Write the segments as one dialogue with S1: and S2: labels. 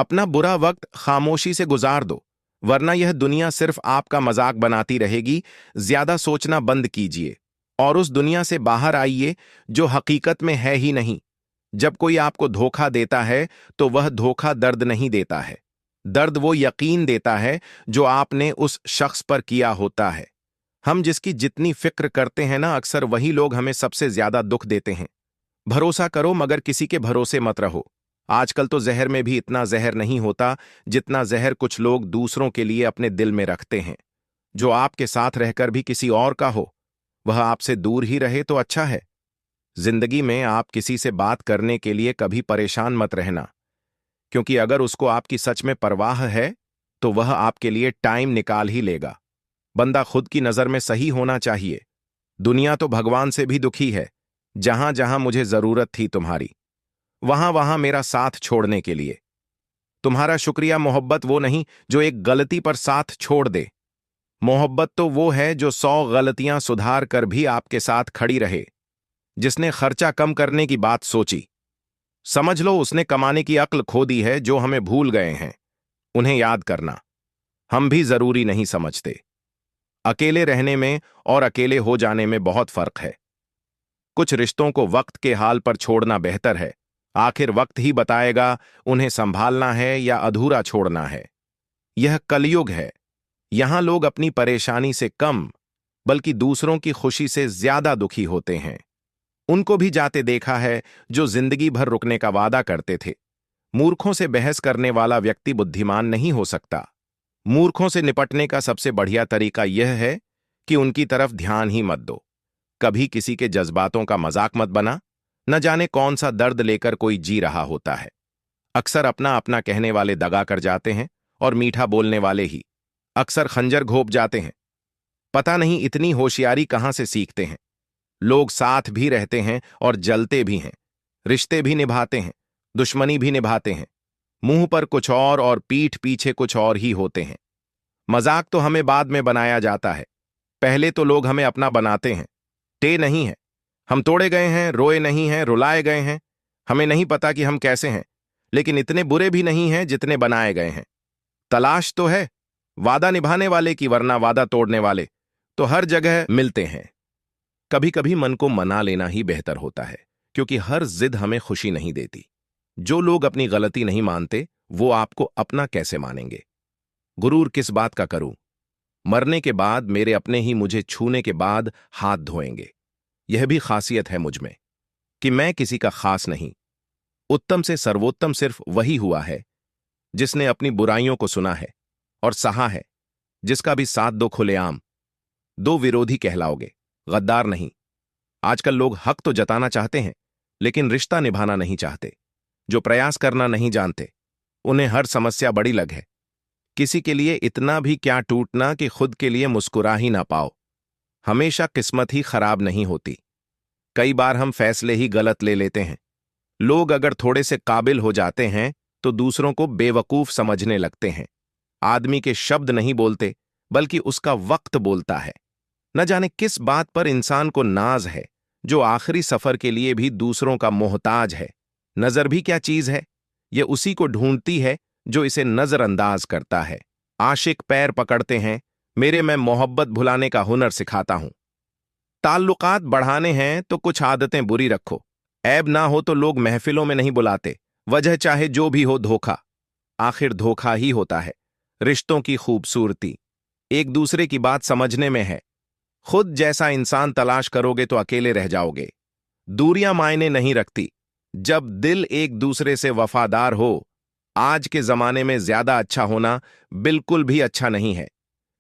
S1: अपना बुरा वक्त खामोशी से गुजार दो, वरना यह दुनिया सिर्फ आपका मजाक बनाती रहेगी। ज्यादा सोचना बंद कीजिए और उस दुनिया से बाहर आइए जो हकीकत में है ही नहीं। जब कोई आपको धोखा देता है तो वह धोखा दर्द नहीं देता है, दर्द वो यकीन देता है जो आपने उस शख्स पर किया होता है। हम जिसकी जितनी फिक्र करते हैं ना, अक्सर वही लोग हमें सबसे ज्यादा दुख देते हैं। भरोसा करो मगर किसी के भरोसे मत रहो। आजकल तो जहर में भी इतना जहर नहीं होता जितना जहर कुछ लोग दूसरों के लिए अपने दिल में रखते हैं। जो आपके साथ रहकर भी किसी और का हो, वह आपसे दूर ही रहे तो अच्छा है। जिंदगी में आप किसी से बात करने के लिए कभी परेशान मत रहना, क्योंकि अगर उसको आपकी सच में परवाह है तो वह आपके लिए टाइम निकाल ही लेगा। बंदा खुद की नजर में सही होना चाहिए। दुनिया तो भगवान से भी दुखी है। जहां जहां मुझे जरूरत थी तुम्हारी, वहां वहां मेरा साथ छोड़ने के लिए। तुम्हारा शुक्रिया मोहब्बत वो नहीं जो एक गलती पर साथ छोड़ दे। मोहब्बत तो वो है जो 100 गलतियां सुधार कर भी आपके साथ खड़ी रहे। जिसने खर्चा कम करने की बात सोची, समझ लो उसने कमाने की अक्ल खो दी है। जो हमें भूल गए हैं उन्हें याद करना हम भी जरूरी नहीं समझते। अकेले रहने में और अकेले हो जाने में बहुत फर्क है। कुछ रिश्तों को वक्त के हाल पर छोड़ना बेहतर है। आखिर वक्त ही बताएगा उन्हें संभालना है या अधूरा छोड़ना है। यह कलयुग है। यहां लोग अपनी परेशानी से कम बल्कि दूसरों की खुशी से ज्यादा दुखी होते हैं। उनको भी जाते देखा है जो जिंदगी भर रुकने का वादा करते थे। मूर्खों से बहस करने वाला व्यक्ति बुद्धिमान नहीं हो सकता। मूर्खों से निपटने का सबसे बढ़िया तरीका यह है कि उनकी तरफ ध्यान ही मत दो। कभी किसी के जज्बातों का मजाक मत बना। न जाने कौन सा दर्द लेकर कोई जी रहा होता है। अक्सर अपना अपना कहने वाले दगा कर जाते हैं और मीठा बोलने वाले ही अक्सर खंजर घोंप जाते हैं। पता नहीं इतनी होशियारी कहां से सीखते हैं। लोग साथ भी रहते हैं और जलते भी हैं। रिश्ते भी निभाते हैं, दुश्मनी भी निभाते हैं। मुंह पर कुछ और पीठ पीछे कुछ और ही होते हैं। मजाक तो हमें बाद में बनाया जाता है, पहले तो लोग हमें अपना बनाते हैं। टे नहीं है, हम तोड़े गए हैं, रोए नहीं हैं, रुलाए गए हैं। हमें नहीं पता कि हम कैसे हैं, लेकिन इतने बुरे भी नहीं हैं जितने बनाए गए हैं। तलाश तो है वादा निभाने वाले की, वरना वादा तोड़ने वाले तो हर जगह मिलते हैं। कभी कभी मन को मना लेना ही बेहतर होता है, क्योंकि हर जिद हमें खुशी नहीं देती। जो लोग अपनी गलती नहीं मानते वो आपको अपना कैसे मानेंगे। गुरूर किस बात का करूं, मरने के बाद मेरे अपने ही मुझे छूने के बाद हाथ धोएंगे। यह भी खासियत है मुझ में कि मैं किसी का खास नहीं। उत्तम से सर्वोत्तम सिर्फ वही हुआ है जिसने अपनी बुराइयों को सुना है और सहा है। जिसका भी साथ दो खुलेआम, दो विरोधी कहलाओगे, गद्दार नहीं। आजकल लोग हक तो जताना चाहते हैं लेकिन रिश्ता निभाना नहीं चाहते। जो प्रयास करना नहीं जानते उन्हें हर समस्या बड़ी लग है। किसी के लिए इतना भी क्या टूटना कि खुद के लिए मुस्कुरा ही ना पाओ। हमेशा किस्मत ही खराब नहीं होती, कई बार हम फैसले ही गलत ले लेते हैं। लोग अगर थोड़े से काबिल हो जाते हैं तो दूसरों को बेवकूफ समझने लगते हैं। आदमी के शब्द नहीं बोलते बल्कि उसका वक्त बोलता है। न जाने किस बात पर इंसान को नाज है जो आखिरी सफर के लिए भी दूसरों का मोहताज है। नजर भी क्या चीज है, यह उसी को ढूंढती है जो इसे नजरअंदाज करता है। आशिक पैर पकड़ते हैं, मेरे मैं मोहब्बत भुलाने का हुनर सिखाता हूं। ताल्लुकात बढ़ाने हैं तो कुछ आदतें बुरी रखो। ऐब ना हो तो लोग महफिलों में नहीं बुलाते, वजह चाहे जो भी हो धोखा। आखिर धोखा ही होता है। रिश्तों की खूबसूरती एक दूसरे की बात समझने में है। खुद जैसा इंसान तलाश करोगे तो अकेले रह जाओगे। दूरियां मायने नहीं रखती जब दिल एक दूसरे से वफादार हो। आज के जमाने में ज्यादा अच्छा होना बिल्कुल भी अच्छा नहीं है।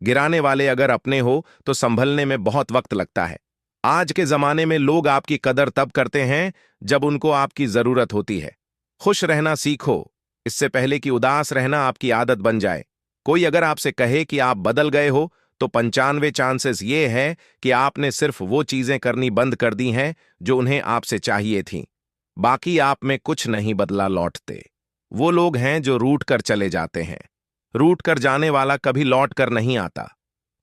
S1: गिराने वाले अगर अपने हो तो संभलने में बहुत वक्त लगता है। आज के जमाने में लोग आपकी कदर तब करते हैं जब उनको आपकी जरूरत होती है। खुश रहना सीखो, इससे पहले कि उदास रहना आपकी आदत बन जाए। कोई अगर आपसे कहे कि आप बदल गए हो तो 95 चांसेस ये है कि आपने सिर्फ वो चीजें करनी बंद कर दी हैं जो उन्हें आपसे चाहिए थीं। बाकी आप में कुछ नहीं बदला लौटते। वो लोग हैं जो रूठ कर चले जाते हैं। रूठ कर जाने वाला कभी लौट कर नहीं आता।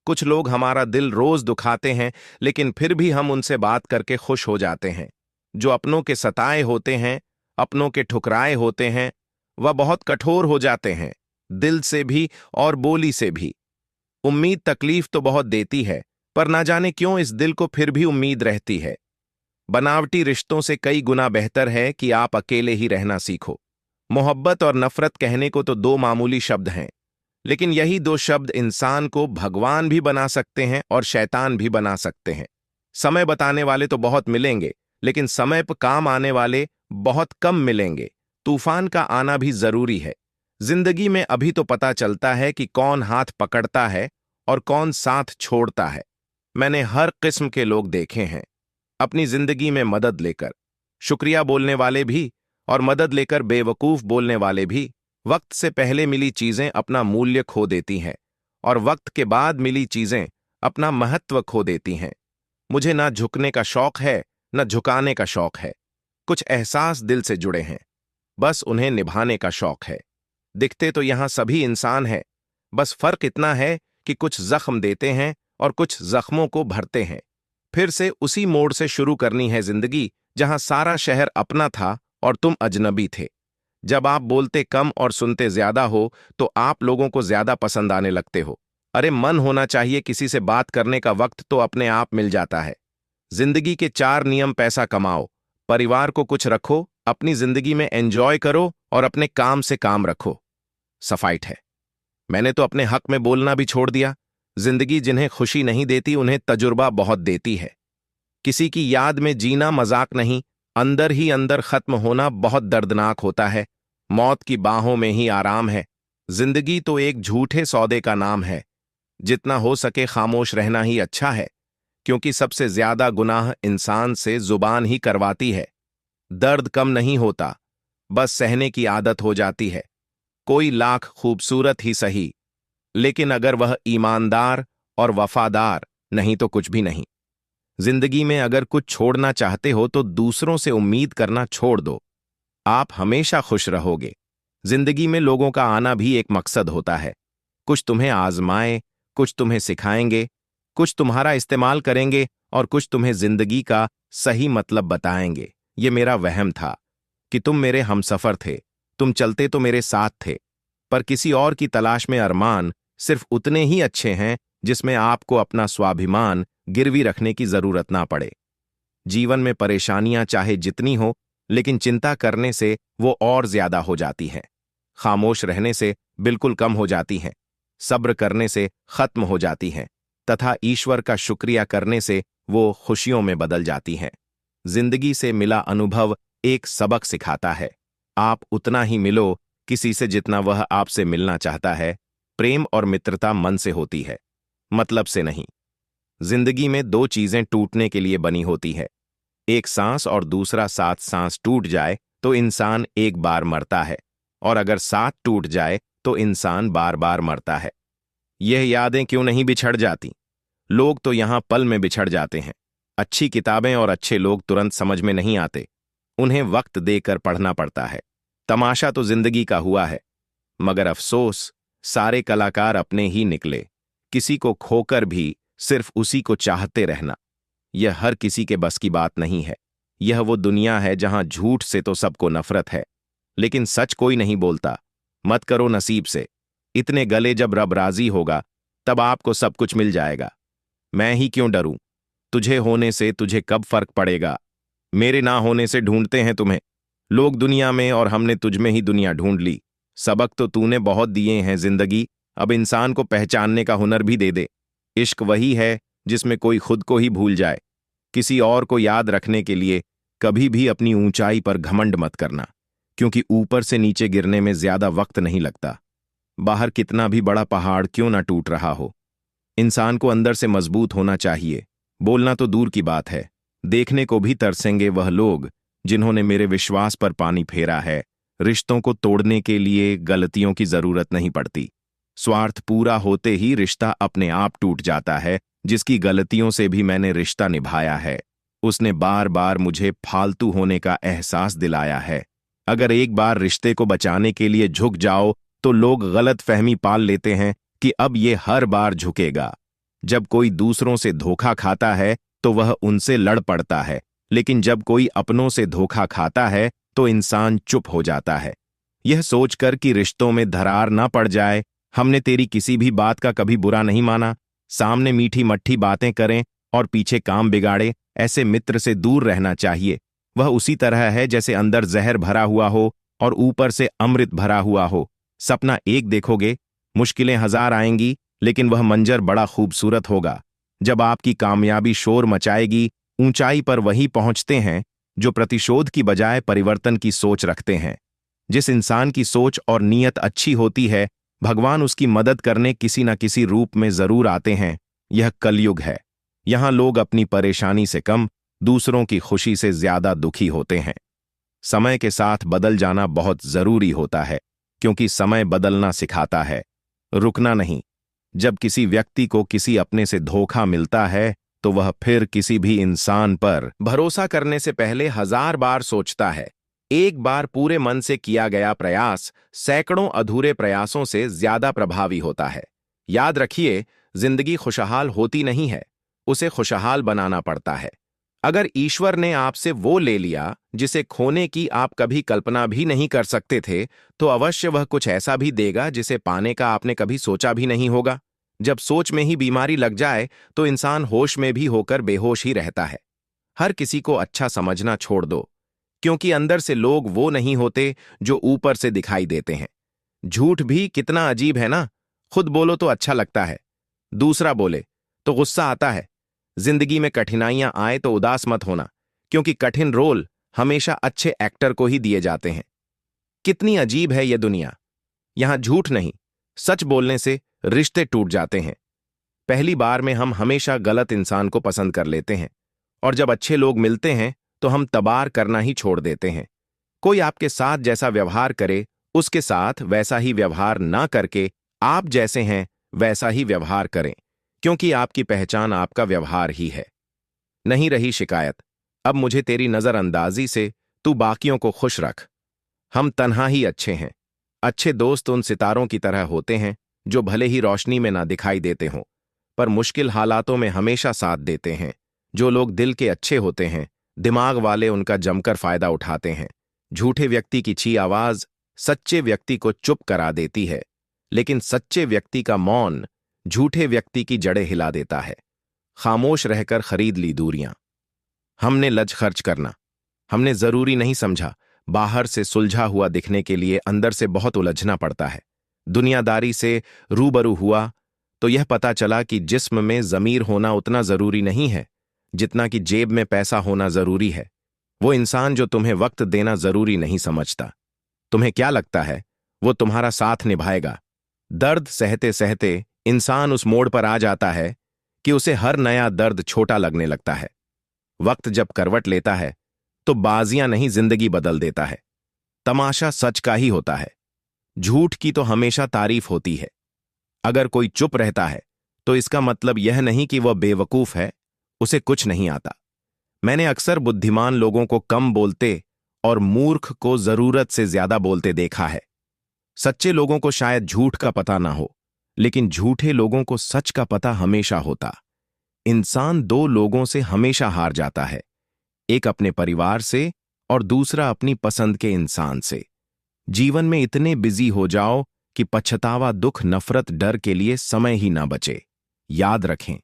S1: कुछ लोग हमारा दिल रोज दुखाते हैं लेकिन फिर भी हम उनसे बात करके खुश हो जाते हैं। जो अपनों के सताए होते हैं, अपनों के ठुकराए होते हैं, वह बहुत कठोर हो जाते हैं, दिल से भी और बोली से भी। उम्मीद तकलीफ तो बहुत देती है, पर ना जाने क्यों इस दिल को फिर भी उम्मीद रहती है। बनावटी रिश्तों से कई गुना बेहतर है कि आप अकेले ही रहना सीखो। मोहब्बत और नफरत कहने को तो दो मामूली शब्द हैं, लेकिन यही दो शब्द इंसान को भगवान भी बना सकते हैं और शैतान भी बना सकते हैं। समय बताने वाले तो बहुत मिलेंगे, लेकिन समय पर काम आने वाले बहुत कम मिलेंगे। तूफान का आना भी जरूरी है। जिंदगी में अभी तो पता चलता है कि कौन हाथ पकड़ता है और कौन साथ छोड़ता है। मैंने हर किस्म के लोग देखे हैं अपनी जिंदगी में मदद लेकर, शुक्रिया बोलने वाले भी और मदद लेकर बेवकूफ बोलने वाले भी। वक्त से पहले मिली चीजें अपना मूल्य खो देती हैं और वक्त के बाद मिली चीजें अपना महत्व खो देती हैं। मुझे ना झुकने का शौक है, न झुकाने का शौक है। कुछ एहसास दिल से जुड़े हैं, बस उन्हें निभाने का शौक है। दिखते तो यहां सभी इंसान हैं, बस फर्क इतना है कि कुछ जख्म देते हैं और कुछ जख्मों को भरते हैं। फिर से उसी मोड़ से शुरू करनी है जिंदगी, जहां सारा शहर अपना था और तुम अजनबी थे। जब आप बोलते कम और सुनते ज्यादा हो, तो आप लोगों को ज्यादा पसंद आने लगते हो। अरे मन होना चाहिए किसी से बात करने का, वक्त तो अपने आप मिल जाता है। जिंदगी के 4 नियम: पैसा कमाओ, परिवार को कुछ रखो, अपनी जिंदगी में एंजॉय करो और अपने काम से काम रखो। सफाइट है। मैंने तो अपने हक में बोलना भी छोड़ दिया। जिंदगी जिन्हें खुशी नहीं देती, उन्हें तजुर्बा बहुत देती है। किसी की याद में जीना मजाक नहीं, अंदर ही अंदर खत्म होना बहुत दर्दनाक होता है। मौत की बाहों में ही आराम है। जिंदगी तो एक झूठे सौदे का नाम है। जितना हो सके खामोश रहना ही अच्छा है, क्योंकि सबसे ज्यादा गुनाह इंसान से जुबान ही करवाती है। दर्द कम नहीं होता, बस सहने की आदत हो जाती है। कोई लाख खूबसूरत ही सही, लेकिन अगर वह ईमानदार और वफादार नहीं तो कुछ भी नहीं। जिंदगी में अगर कुछ छोड़ना चाहते हो तो दूसरों से उम्मीद करना छोड़ दो। आप हमेशा खुश रहोगे। जिंदगी में लोगों का आना भी एक मकसद होता है। कुछ तुम्हें आजमाए, कुछ तुम्हें सिखाएंगे, कुछ तुम्हारा इस्तेमाल करेंगे और कुछ तुम्हें जिंदगी का सही मतलब बताएंगे। ये मेरा वहम था कि तुम मेरे हमसफर थे, तुम चलते तो मेरे साथ थे, पर किसी और की तलाश में अरमान सिर्फ उतने ही अच्छे हैं जिसमें आपको अपना स्वाभिमान गिरवी रखने की जरूरत ना पड़े। जीवन में परेशानियां चाहे जितनी हो, लेकिन चिंता करने से वो और ज्यादा हो जाती हैं। खामोश रहने से बिल्कुल कम हो जाती हैं। सब्र करने से खत्म हो जाती हैं, तथा ईश्वर का शुक्रिया करने से वो खुशियों में बदल जाती हैं। जिंदगी से मिला अनुभव एक सबक सिखाता है। आप उतना ही मिलो किसी से जितना वह आपसे मिलना चाहता है। प्रेम और मित्रता मन से होती है, मतलब से नहीं। जिंदगी में 2 चीजें टूटने के लिए बनी होती है, एक सांस और दूसरा साथ। सांस टूट जाए तो इंसान एक बार मरता है, और अगर साथ टूट जाए तो इंसान बार बार मरता है। यह यादें क्यों नहीं बिछड़ जाती? लोग तो यहां पल में बिछड़ जाते हैं। अच्छी किताबें और अच्छे लोग तुरंत समझ में नहीं आते, उन्हें वक्त देकर पढ़ना पड़ता है। तमाशा तो जिंदगी का हुआ है, मगर अफसोस सारे कलाकार अपने ही निकले। किसी को खोकर भी सिर्फ उसी को चाहते रहना, यह हर किसी के बस की बात नहीं है। यह वो दुनिया है जहां झूठ से तो सबको नफरत है, लेकिन सच कोई नहीं बोलता। मत करो नसीब से। इतने गले जब रब राजी होगा, तब आपको सब कुछ मिल जाएगा। मैं ही क्यों डरूं? तुझे होने से तुझे कब फर्क पड़ेगा? मेरे ना होने से ढूंढते हैं तुम्हें लोग दुनिया में, और हमने तुझ में ही दुनिया ढूंढ ली। सबक तो तूने बहुत दिए हैं जिंदगी, अब इंसान को पहचानने का हुनर भी दे दे। इश्क वही है जिसमें कोई खुद को ही भूल जाए। किसी और को याद रखने के लिए कभी भी अपनी ऊंचाई पर घमंड मत करना, क्योंकि ऊपर से नीचे गिरने में ज्यादा वक्त नहीं लगता। बाहर कितना भी बड़ा पहाड़ क्यों ना टूट रहा हो, इंसान को अंदर से मजबूत होना चाहिए। बोलना तो दूर की बात है, देखने को भी तरसेंगे वह लोग जिन्होंने मेरे विश्वास पर पानी फेरा है। रिश्तों को तोड़ने के लिए गलतियों की जरूरत नहीं पड़ती। स्वार्थ पूरा होते ही रिश्ता अपने आप टूट जाता है। जिसकी गलतियों से भी मैंने रिश्ता निभाया है, उसने बार बार मुझे फालतू होने का एहसास दिलाया है। अगर एक बार रिश्ते को बचाने के लिए झुक जाओ तो लोग गलत फहमी पाल लेते हैं कि अब ये हर बार झुकेगा। जब कोई दूसरों से धोखा खाता है तो वह उनसे लड़ पड़ता है, लेकिन जब कोई अपनों से धोखा खाता है तो इंसान चुप हो जाता है। यह सोचकर कि रिश्तों में दरार ना पड़ जाए, हमने तेरी किसी भी बात का कभी बुरा नहीं माना। सामने मीठी मट्ठी बातें करें और पीछे काम बिगाड़े, ऐसे मित्र से दूर रहना चाहिए। वह उसी तरह है जैसे अंदर जहर भरा हुआ हो और ऊपर से अमृत भरा हुआ हो। सपना एक देखोगे, मुश्किलें हजार आएंगी, लेकिन वह मंजर बड़ा खूबसूरत होगा। जब आपकी कामयाबी शोर मचाएगी, ऊंचाई पर वही पहुंचते हैं जो प्रतिशोध की बजाय परिवर्तन की सोच रखते हैं। जिस इंसान की सोच और नीयत अच्छी होती है, भगवान उसकी मदद करने किसी न किसी रूप में जरूर आते हैं। यह कलयुग है। यहां लोग अपनी परेशानी से कम, दूसरों की खुशी से ज्यादा दुखी होते हैं। समय के साथ बदल जाना बहुत जरूरी होता है, क्योंकि समय बदलना सिखाता है, रुकना नहीं। जब किसी व्यक्ति को किसी अपने से धोखा मिलता है, तो वह फिर किसी भी इंसान पर भरोसा करने से पहले 1000 बार सोचता है। एक बार पूरे मन से किया गया प्रयास सैकड़ों अधूरे प्रयासों से ज्यादा प्रभावी होता है। याद रखिए, जिंदगी खुशहाल होती नहीं है, उसे खुशहाल बनाना पड़ता है। अगर ईश्वर ने आपसे वो ले लिया जिसे खोने की आप कभी कल्पना भी नहीं कर सकते थे, तो अवश्य वह कुछ ऐसा भी देगा जिसे पाने का आपने कभी सोचा भी नहीं होगा। जब सोच में ही बीमारी लग जाए, तो इंसान होश में भी होकर बेहोश ही रहता है। हर किसी को अच्छा समझना छोड़ दो, क्योंकि अंदर से लोग वो नहीं होते जो ऊपर से दिखाई देते हैं। झूठ भी कितना अजीब है ना। खुद बोलो तो अच्छा लगता है, दूसरा बोले तो गुस्सा आता है। जिंदगी में कठिनाइयां आए तो उदास मत होना, क्योंकि कठिन रोल हमेशा अच्छे एक्टर को ही दिए जाते हैं। कितनी अजीब है यह दुनिया। यहां झूठ नहीं, सच बोलने से रिश्ते टूट जाते हैं। पहली बार में हम हमेशा गलत इंसान को पसंद कर लेते हैं, और जब अच्छे लोग मिलते हैं तो हम तबार करना ही छोड़ देते हैं। कोई आपके साथ जैसा व्यवहार करे, उसके साथ वैसा ही व्यवहार ना करके आप जैसे हैं वैसा ही व्यवहार करें, क्योंकि आपकी पहचान आपका व्यवहार ही है। नहीं रही शिकायत, अब मुझे तेरी नजरअंदाजी से तू बाकियों को खुश रख। हम तन्हा ही अच्छे हैं। अच्छे दोस्त उन सितारों की तरह होते हैं जो भले ही रोशनी में ना दिखाई देते हों, पर मुश्किल हालातों में हमेशा साथ देते हैं। जो लोग दिल के अच्छे होते हैं, दिमाग वाले उनका जमकर फायदा उठाते हैं। झूठे व्यक्ति की ची आवाज सच्चे व्यक्ति को चुप करा देती है, लेकिन सच्चे व्यक्ति का मौन झूठे व्यक्ति की जड़ें हिला देता है। खामोश रहकर खरीद ली दूरियां। हमने लज खर्च करना हमने जरूरी नहीं समझा। बाहर से सुलझा हुआ दिखने के लिए अंदर से बहुत उलझना पड़ता है। दुनियादारी से रूबरू हुआ तो यह पता चला कि जिस्म में जमीर होना उतना जरूरी नहीं है जितना कि जेब में पैसा होना जरूरी है। वो इंसान जो तुम्हें वक्त देना जरूरी नहीं समझता, तुम्हें क्या लगता है वो तुम्हारा साथ निभाएगा? दर्द सहते सहते इंसान उस मोड़ पर आ जाता है कि उसे हर नया दर्द छोटा लगने लगता है। वक्त जब करवट लेता है तो बाजियां नहीं, जिंदगी बदल देता है। तमाशा सच का ही होता है, झूठ की तो हमेशा तारीफ होती है। अगर कोई चुप रहता है तो इसका मतलब यह नहीं कि वह बेवकूफ है, उसे कुछ नहीं आता। मैंने अक्सर बुद्धिमान लोगों को कम बोलते और मूर्ख को जरूरत से ज्यादा बोलते देखा है। सच्चे लोगों को शायद झूठ का पता ना हो, लेकिन झूठे लोगों को सच का पता हमेशा होता। इंसान दो लोगों से हमेशा हार जाता है, एक अपने परिवार से और दूसरा अपनी पसंद के इंसान से। जीवन में इतने बिजी हो जाओ कि पछतावा, दुख, नफरत, डर के लिए समय ही ना बचे। याद रखें,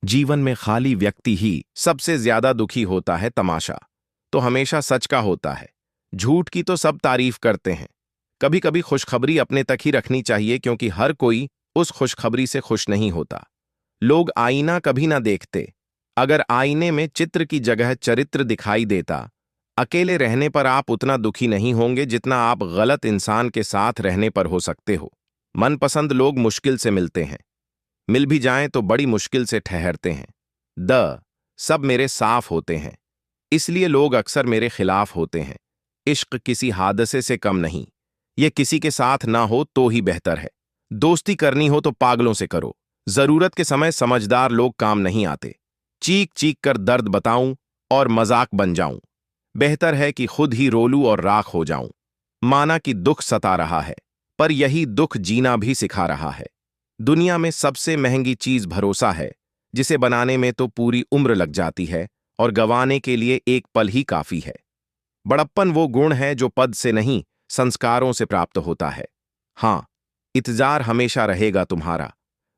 S1: जीवन में खाली व्यक्ति ही सबसे ज्यादा दुखी होता है। तमाशा तो हमेशा सच का होता है, झूठ की तो सब तारीफ करते हैं। कभी कभी खुशखबरी अपने तक ही रखनी चाहिए, क्योंकि हर कोई उस खुशखबरी से खुश नहीं होता। लोग आईना कभी ना देखते। अगर आईने में चित्र की जगह चरित्र दिखाई देता, अकेले रहने पर आप उतना दुखी नहीं होंगे जितना आप गलत इंसान के साथ रहने पर हो सकते हो। मनपसंद लोग मुश्किल से मिलते हैं, मिल भी जाएं तो बड़ी मुश्किल से ठहरते हैं। सब मेरे साफ होते हैं, इसलिए लोग अक्सर मेरे खिलाफ होते हैं। इश्क किसी हादसे से कम नहीं, ये किसी के साथ ना हो तो ही बेहतर है। दोस्ती करनी हो तो पागलों से करो। जरूरत के समय समझदार लोग काम नहीं आते। चीख चीख कर दर्द बताऊं और मजाक बन जाऊं, बेहतर है कि खुद ही रोलूं और राख हो जाऊं। माना कि दुख सता रहा है, पर यही दुख जीना भी सिखा रहा है। दुनिया में सबसे महंगी चीज भरोसा है, जिसे बनाने में तो पूरी उम्र लग जाती है और गंवाने के लिए एक पल ही काफी है। बड़प्पन वो गुण है जो पद से नहीं, संस्कारों से प्राप्त होता है। हाँ, इंतजार हमेशा रहेगा तुम्हारा,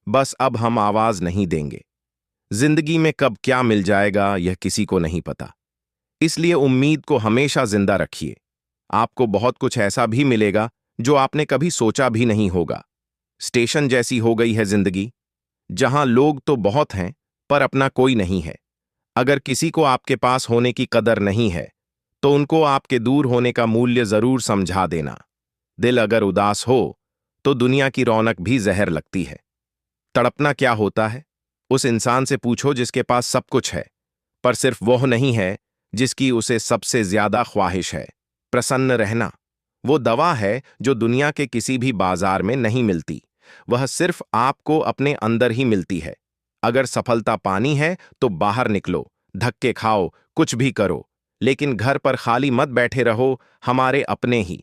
S1: बस अब हम आवाज नहीं देंगे। जिंदगी में कब क्या मिल जाएगा यह किसी को नहीं पता, इसलिए उम्मीद को हमेशा जिंदा रखिए। आपको बहुत कुछ ऐसा भी मिलेगा जो आपने कभी सोचा भी नहीं होगा। स्टेशन जैसी हो गई है जिंदगी, जहां लोग तो बहुत हैं पर अपना कोई नहीं है। अगर किसी को आपके पास होने की कदर नहीं है तो उनको आपके दूर होने का मूल्य जरूर समझा देना। दिल अगर उदास हो तो दुनिया की रौनक भी जहर लगती है। तड़पना क्या होता है, उस इंसान से पूछो जिसके पास सब कुछ है, पर सिर्फ वह नहीं है जिसकी उसे सबसे ज्यादा ख्वाहिश है। प्रसन्न रहना वो दवा है जो दुनिया के किसी भी बाजार में नहीं मिलती। वह सिर्फ आपको अपने अंदर ही मिलती है। अगर सफलता पानी है तो बाहर निकलो, धक्के खाओ, कुछ भी करो, लेकिन घर पर खाली मत बैठे रहो। हमारे अपने ही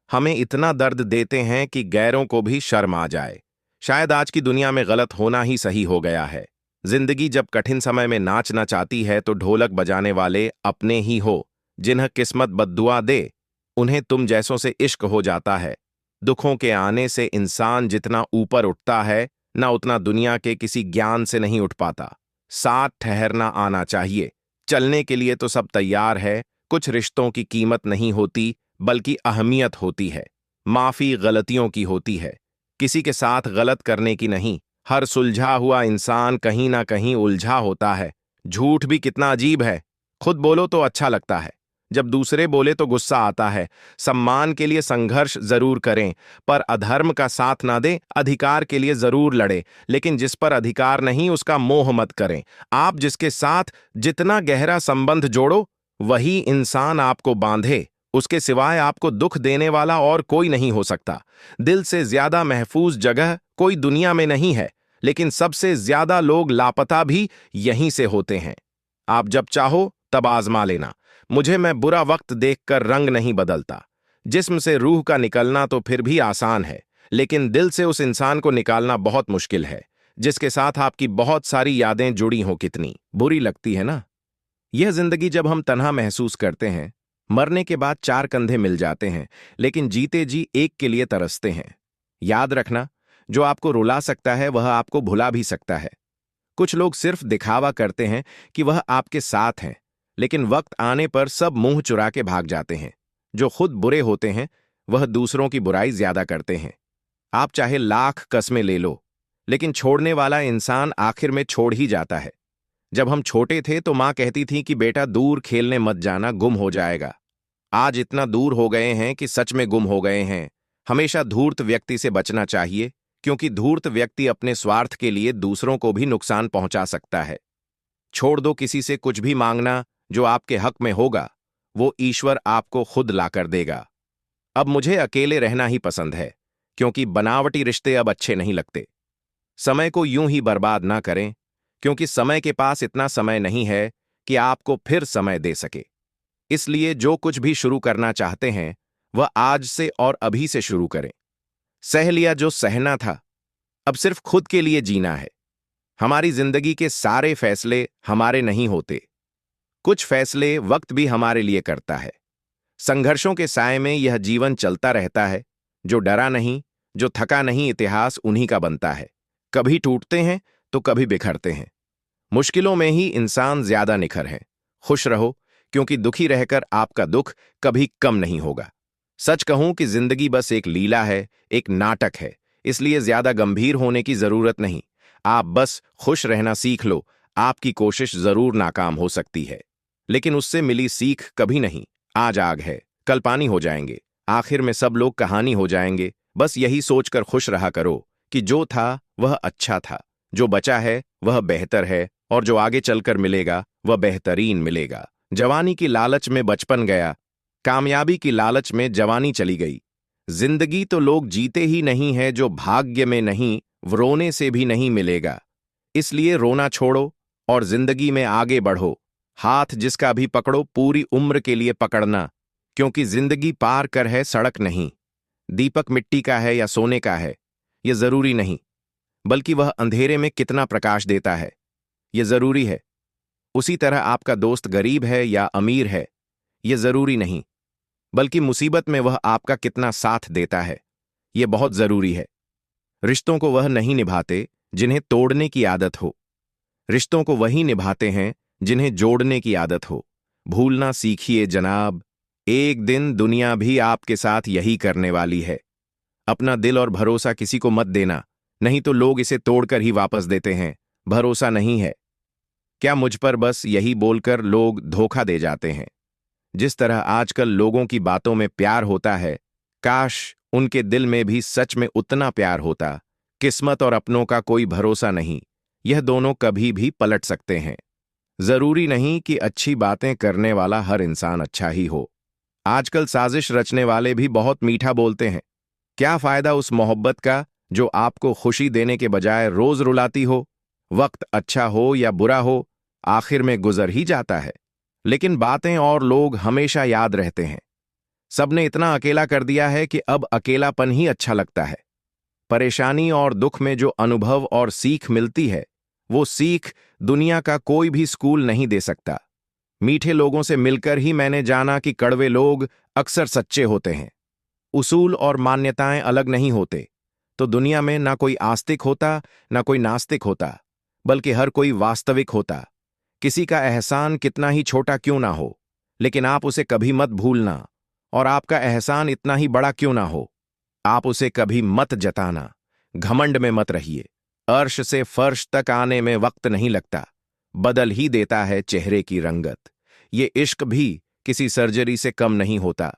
S1: हमें इतना दर्द देते हैं कि गैरों को भी शर्म आ जाए। शायद आज की दुनिया में गलत होना ही सही हो गया है। जिंदगी जब कठिन समय में नाचना चाहती है तो ढोलक बजाने वाले अपने ही हो। जिन्हें किस्मत बद्दुआ दे उन्हें तुम जैसों से इश्क हो जाता है। दुखों के आने से इंसान जितना ऊपर उठता है ना उतना दुनिया के किसी ज्ञान से नहीं उठ पाता। साथ ठहरना आना चाहिए। चलने के लिए तो सब तैयार है। कुछ रिश्तों की कीमत नहीं होती बल्कि अहमियत होती है। माफी गलतियों की होती है, किसी के साथ गलत करने की नहीं। हर सुलझा हुआ इंसान कहीं ना कहीं उलझा होता है। झूठ भी कितना अजीब है। खुद बोलो तो अच्छा लगता है, जब दूसरे बोले तो गुस्सा आता है। सम्मान के लिए संघर्ष जरूर करें, पर अधर्म का साथ ना दें। अधिकार के लिए जरूर लड़े, लेकिन जिस पर अधिकार नहीं उसका मोह मत करें। आप जिसके साथ जितना गहरा संबंध जोड़ो वही इंसान आपको बांधे। उसके सिवाय आपको दुख देने वाला और कोई नहीं हो सकता। दिल से ज्यादा महफूज जगह कोई दुनिया में नहीं है, लेकिन सबसे ज्यादा लोग लापता भी यहीं से होते हैं। आप जब चाहो तब आजमा लेना मुझे। मैं बुरा वक्त देखकर रंग नहीं बदलता। जिस्म से रूह का निकलना तो फिर भी आसान है, लेकिन दिल से उस इंसान को निकालना बहुत मुश्किल है जिसके साथ आपकी बहुत सारी यादें जुड़ी हों। कितनी बुरी लगती है ना यह जिंदगी जब हम तन्हा महसूस करते हैं। मरने के बाद चार कंधे मिल जाते हैं, लेकिन जीते जी एक के लिए तरसते हैं। याद रखना, जो आपको रुला सकता है वह आपको भुला भी सकता है। कुछ लोग सिर्फ दिखावा करते हैं कि वह आपके साथ हैं, लेकिन वक्त आने पर सब मुंह चुरा के भाग जाते हैं। जो खुद बुरे होते हैं वह दूसरों की बुराई ज्यादा करते हैं। आप चाहे लाख कस्में ले लो, लेकिन छोड़ने वाला इंसान आखिर में छोड़ ही जाता है। जब हम छोटे थे तो माँ कहती थी कि बेटा दूर खेलने मत जाना, गुम हो जाएगा। आज इतना दूर हो गए हैं कि सच में गुम हो गए हैं। हमेशा धूर्त व्यक्ति से बचना चाहिए, क्योंकि धूर्त व्यक्ति अपने स्वार्थ के लिए दूसरों को भी नुकसान पहुंचा सकता है। छोड़ दो किसी से कुछ भी मांगना। जो आपके हक में होगा वो ईश्वर आपको खुद लाकर देगा। अब मुझे अकेले रहना ही पसंद है, क्योंकि बनावटी रिश्ते अब अच्छे नहीं लगते। समय को यूं ही बर्बाद ना करें, क्योंकि समय के पास इतना समय नहीं है कि आपको फिर समय दे सके। इसलिए जो कुछ भी शुरू करना चाहते हैं वह आज से और अभी से शुरू करें। सह लिया जो सहना था, अब सिर्फ खुद के लिए जीना है। हमारी जिंदगी के सारे फैसले हमारे नहीं होते, कुछ फैसले वक्त भी हमारे लिए करता है। संघर्षों के साए में यह जीवन चलता रहता है। जो डरा नहीं, जो थका नहीं, इतिहास उन्हीं का बनता है। कभी टूटते हैं तो कभी बिखरते हैं। मुश्किलों में ही इंसान ज्यादा निखर है। खुश रहो, क्योंकि दुखी रहकर आपका दुख कभी कम नहीं होगा। सच कहूं कि जिंदगी बस एक लीला है, एक नाटक है, इसलिए ज्यादा गंभीर होने की जरूरत नहीं। आप बस खुश रहना सीख लो। आपकी कोशिश जरूर नाकाम हो सकती है, लेकिन उससे मिली सीख कभी नहीं। आज आग है, कल पानी हो जाएंगे, आखिर में सब लोग कहानी हो जाएंगे। बस यही सोचकर खुश रहा करो कि जो था वह अच्छा था, जो बचा है वह बेहतर है, और जो आगे चलकर मिलेगा वह बेहतरीन मिलेगा। जवानी की लालच में बचपन गया, कामयाबी की लालच में जवानी चली गई। जिंदगी तो लोग जीते ही नहीं है, जो भाग्य में नहीं वो रोने से भी नहीं मिलेगा। इसलिए रोना छोड़ो और जिंदगी में आगे बढ़ो। हाथ जिसका भी पकड़ो पूरी उम्र के लिए पकड़ना, क्योंकि जिंदगी पार कर है, सड़क नहीं। दीपक मिट्टी का है या सोने का है यह जरूरी नहीं, बल्कि वह अंधेरे में कितना प्रकाश देता है यह जरूरी है। उसी तरह आपका दोस्त गरीब है या अमीर है यह जरूरी नहीं, बल्कि मुसीबत में वह आपका कितना साथ देता है, यह बहुत जरूरी है। रिश्तों को वह नहीं निभाते जिन्हें तोड़ने की आदत हो। रिश्तों को वही निभाते हैं जिन्हें जोड़ने की आदत हो। भूलना सीखिए जनाब, एक दिन दुनिया भी आपके साथ यही करने वाली है। अपना दिल और भरोसा किसी को मत देना, नहीं तो लोग इसे तोड़कर ही वापस देते हैं। भरोसा नहीं है क्या मुझ पर, बस यही बोलकर लोग धोखा दे जाते हैं। जिस तरह आजकल लोगों की बातों में प्यार होता है, काश उनके दिल में भी सच में उतना प्यार होता। किस्मत और अपनों का कोई भरोसा नहीं, यह दोनों कभी भी पलट सकते हैं। जरूरी नहीं कि अच्छी बातें करने वाला हर इंसान अच्छा ही हो। आजकल साजिश रचने वाले भी बहुत मीठा बोलते हैं। क्या फायदा उस मोहब्बत का जो आपको खुशी देने के बजाय रोज रुलाती हो। वक्त अच्छा हो या बुरा हो, आखिर में गुजर ही जाता है, लेकिन बातें और लोग हमेशा याद रहते हैं। सबने इतना अकेला कर दिया है कि अब अकेलापन ही अच्छा लगता है। परेशानी और दुख में जो अनुभव और सीख मिलती है, वो सीख दुनिया का कोई भी स्कूल नहीं दे सकता। मीठे लोगों से मिलकर ही मैंने जाना कि कड़वे लोग अक्सर सच्चे होते हैं। उसूल और मान्यताएं अलग नहीं होते तो दुनिया में ना कोई आस्तिक होता, ना कोई नास्तिक होता, बल्कि हर कोई वास्तविक होता। किसी का एहसान कितना ही छोटा क्यों ना हो, लेकिन आप उसे कभी मत भूलना। और आपका एहसान इतना ही बड़ा क्यों ना हो, आप उसे कभी मत जताना। घमंड में मत रहिए। अर्श से फर्श तक आने में वक्त नहीं लगता, बदल ही देता है चेहरे की रंगत। ये इश्क भी किसी सर्जरी से कम नहीं होता।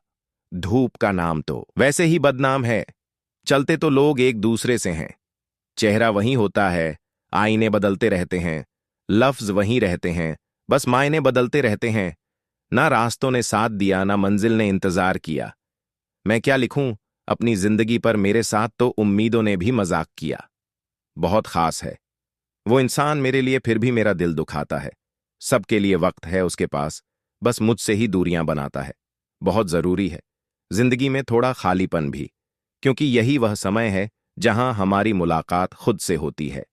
S1: धूप का नाम तो वैसे ही बदनाम है। चलते तो लोग एक दूसरे से हैं, चेहरा वही होता है, आईने बदलते रहते हैं, लफ्ज वही रहते हैं, बस मायने बदलते रहते हैं। ना रास्तों ने साथ दिया, ना मंजिल ने इंतजार किया। मैं क्या लिखूं अपनी जिंदगी पर, मेरे साथ तो उम्मीदों ने भी मजाक किया। बहुत खास है वो इंसान मेरे लिए, फिर भी मेरा दिल दुखाता है। सबके लिए वक्त है उसके पास, बस मुझसे ही दूरियां बनाता है। बहुत जरूरी है जिंदगी में थोड़ा खालीपन भी, क्योंकि यही वह समय है जहां हमारी मुलाकात खुद से होती है।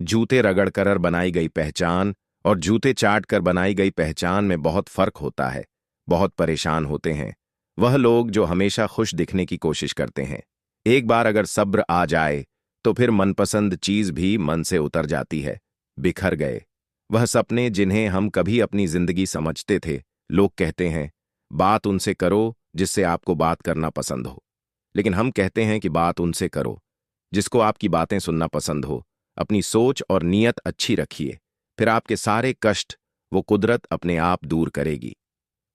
S1: जूते रगड़ कर बनाई गई पहचान और जूते चाट कर बनाई गई पहचान में बहुत फर्क होता है। बहुत परेशान होते हैं वह लोग जो हमेशा खुश दिखने की कोशिश करते हैं। एक बार अगर सब्र आ जाए तो फिर मनपसंद चीज भी मन से उतर जाती है। बिखर गए वह सपने जिन्हें हम कभी अपनी जिंदगी समझते थे। लोग कहते हैं बात उनसे करो जिससे आपको बात करना पसंद हो, लेकिन हम कहते हैं कि बात उनसे करो जिसको आपकी बातें सुनना पसंद हो। अपनी सोच और नीयत अच्छी रखिए, फिर आपके सारे कष्ट वो कुदरत अपने आप दूर करेगी।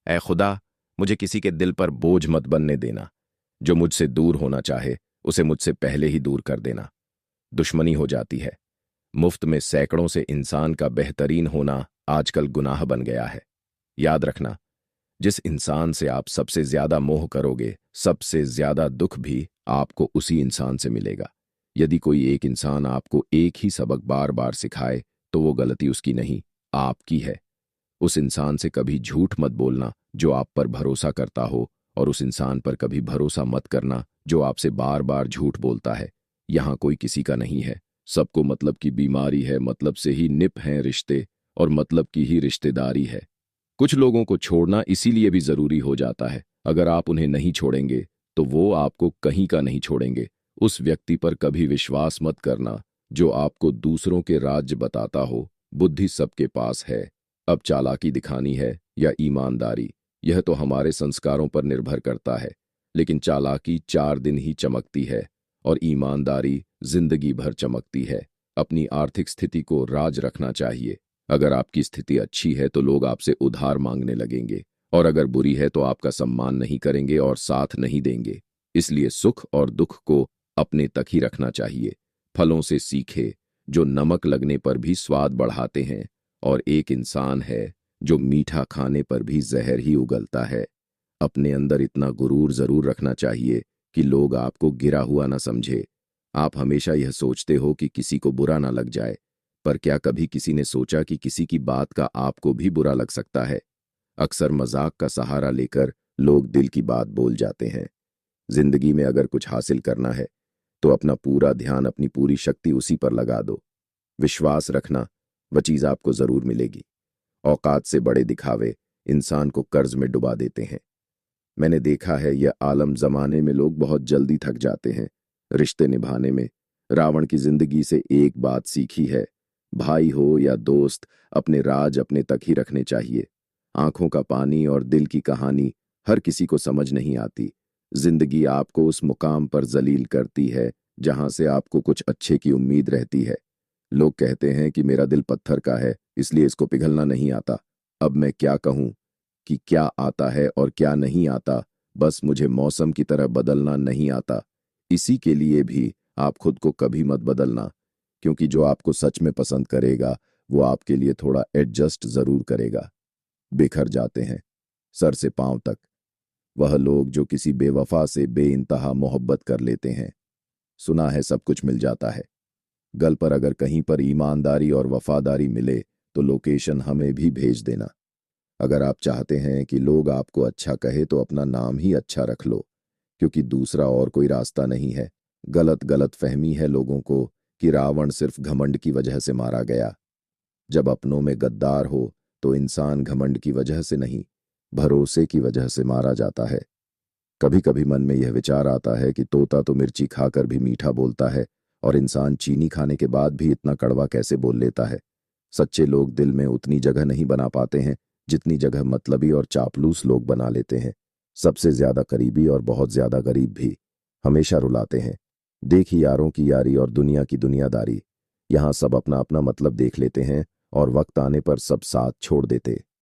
S1: ऐ खुदा, मुझे किसी के दिल पर बोझ मत बनने देना। जो मुझसे दूर होना चाहे उसे मुझसे पहले ही दूर कर देना। दुश्मनी हो जाती है। मुफ्त में सैकड़ों से इंसान का बेहतरीन होना आजकल गुनाह बन गया है। याद रखना, जिस इंसान से आप सबसे ज्यादा मोह करोगे, सबसे ज्यादा दुख भी आपको उसी इंसान से मिलेगा। यदि कोई एक इंसान आपको एक ही सबक बार बार सिखाए तो वो गलती उसकी नहीं, आपकी है। उस इंसान से कभी झूठ मत बोलना जो आप पर भरोसा करता हो, और उस इंसान पर कभी भरोसा मत करना जो आपसे बार बार झूठ बोलता है। यहां कोई किसी का नहीं है। सबको मतलब की बीमारी है, मतलब से ही निप हैं रिश्ते, और मतलब की ही रिश्तेदारी है। कुछ लोगों को छोड़ना इसीलिए भी जरूरी हो जाता है। अगर आप उन्हें नहीं छोड़ेंगे तो वो आपको कहीं का नहीं छोड़ेंगे। उस व्यक्ति पर कभी विश्वास मत करना जो आपको दूसरों के राज्य बताता हो। बुद्धि सबके पास है, अब चालाकी दिखानी है या ईमानदारी, यह तो हमारे संस्कारों पर निर्भर करता है। लेकिन चालाकी 4 दिन ही चमकती है और ईमानदारी जिंदगी भर चमकती है। अपनी आर्थिक स्थिति को राज रखना चाहिए। अगर आपकी स्थिति अच्छी है तो लोग आपसे उधार मांगने लगेंगे, और अगर बुरी है तो आपका सम्मान नहीं करेंगे और साथ नहीं देंगे। इसलिए सुख और दुख को अपने तक ही रखना चाहिए। फलों से सीखे जो नमक लगने पर भी स्वाद बढ़ाते हैं, और एक इंसान है जो मीठा खाने पर भी जहर ही उगलता है। अपने अंदर इतना गुरूर जरूर रखना चाहिए कि लोग आपको गिरा हुआ ना समझे। आप हमेशा यह सोचते हो कि किसी को बुरा ना लग जाए, पर क्या कभी किसी ने सोचा कि किसी की बात का आपको भी बुरा लग सकता है। अक्सर मजाक का सहारा लेकर लोग दिल की बात बोल जाते हैं। जिंदगी में अगर कुछ हासिल करना है तो अपना पूरा ध्यान, अपनी पूरी शक्ति उसी पर लगा दो। विश्वास रखना, वह चीज आपको जरूर मिलेगी। औकात से बड़े दिखावे इंसान को कर्ज में डुबा देते हैं।
S2: मैंने देखा है यह आलम जमाने में लोग बहुत जल्दी थक जाते हैं रिश्ते निभाने में। रावण की जिंदगी से एक बात सीखी है, भाई हो या दोस्त, अपने राज अपने तक ही रखने चाहिए। आंखों का पानी और दिल की कहानी हर किसी को समझ नहीं आती। जिंदगी आपको उस मुकाम पर जलील करती है जहां से आपको कुछ अच्छे की उम्मीद रहती है। लोग कहते हैं कि मेरा दिल पत्थर का है इसलिए इसको पिघलना नहीं आता। अब मैं क्या कहूं कि क्या आता है और क्या नहीं आता, बस मुझे मौसम की तरह बदलना नहीं आता। इसी के लिए भी आप खुद को कभी मत बदलना, क्योंकि जो आपको सच में पसंद करेगा वो आपके लिए थोड़ा एडजस्ट जरूर करेगा। बिखर जाते हैं सर से पांव तक वह लोग जो किसी बेवफा से बेइंतहा मोहब्बत कर लेते हैं। सुना है सब कुछ मिल जाता है। गल पर अगर कहीं पर ईमानदारी और वफादारी मिले तो लोकेशन हमें भी भेज देना। अगर आप चाहते हैं कि लोग आपको अच्छा कहे तो अपना नाम ही अच्छा रख लो, क्योंकि दूसरा और कोई रास्ता नहीं है। गलत फहमी है लोगों को कि रावण सिर्फ घमंड की वजह से मारा गया। जब अपनों में गद्दार हो तो इंसान घमंड की वजह से नहीं, भरोसे की वजह से मारा जाता है। कभी कभी मन में यह विचार आता है कि तोता तो मिर्ची खाकर भी मीठा बोलता है और इंसान चीनी खाने के बाद भी इतना कड़वा कैसे बोल लेता है। सच्चे लोग दिल में उतनी जगह नहीं बना पाते हैं जितनी जगह मतलबी और चापलूस लोग बना लेते हैं। सबसे ज्यादा करीबी और बहुत ज्यादा गरीब भी हमेशा रुलाते हैं। देखी यारों की यारी और दुनिया की दुनियादारी, यहाँ सब अपना अपना मतलब देख लेते हैं और वक्त आने पर सब साथ छोड़ देते।